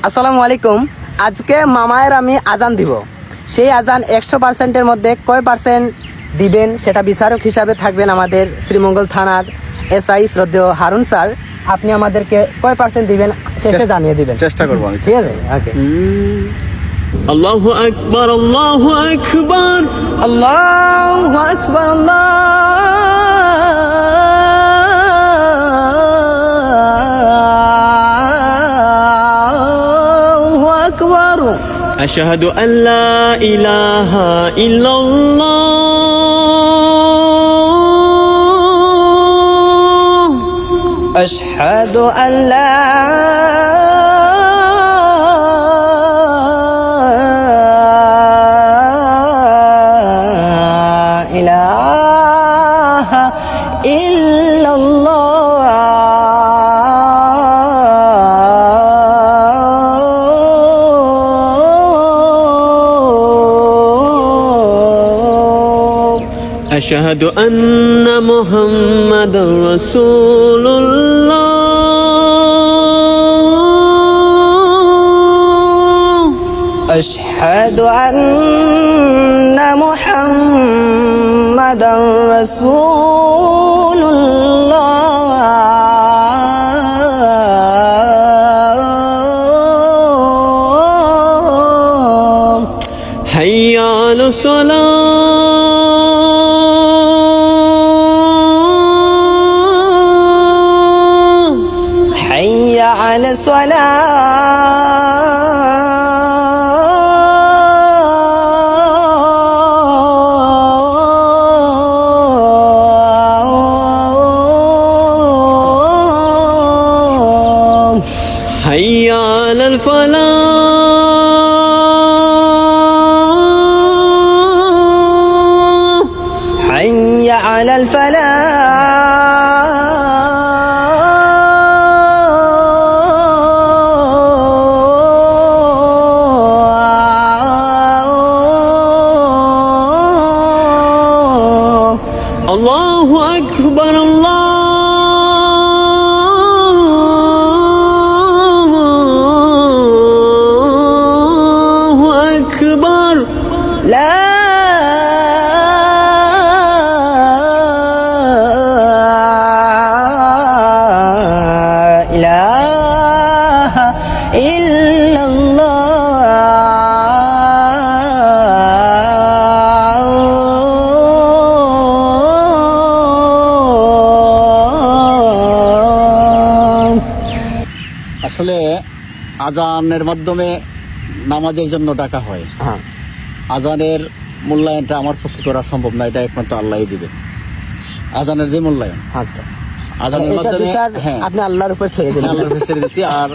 আসসালামু আলাইকুম। আজকে মামায়ের আমি আজান দিব। সেই আজান 100%-এর মধ্যে কয় পার্সেন্ট দিবেন সেটা বিচারক হিসাবে থাকবেন আমাদের শ্রীমঙ্গল থানার এসআই শ্রদ্ধেয় হারুন স্যার। আপনি আমাদেরকে কয় পার্সেন্ট দিবেন শেষে জানিয়ে দিবেন। চেষ্টা করবো আমি। ঠিক আছে, ওকে। আল্লাহু আকবার, আল্লাহু আকবার, আল্লাহু আকবার, আল্লাহু আকবার। আশহাদু আল্লা ইলাহা ইল্লাল্লাহ, আশহাদু আল্লা ইলাহা ইল্লাল্লাহ। আশহাদু আন্না মুহাম্মাদার রাসূলুল্লাহ, আশহাদু আন্না মুহাম্মাদার রাসূলুল্লাহ। হাইয়া আলাস সালাহ, হাইয়া আলাস সালাহ। হাইয়া আলাল ফালাহ, حي على الفلاح. আল্লাহু আকবার, আল্লাহু আকবার। لا إله إلا الله. আসলে আজানের মাধ্যমে নামাজের জন্য ডাকা হয়। হ্যাঁ, আজানের মূল্যায়নটা আমার পক্ষে করা সম্ভব না, এটা একমাত্র আল্লাহই দিবে। আজানের যে মূল্যায়ন, আচ্ছা, আজানের এটা মাধ্যমে বিচার হ্যাঁ আপনি আল্লাহর উপর ছেড়ে দিন। আল্লাহর কাছে ছেড়ে দিছি। আর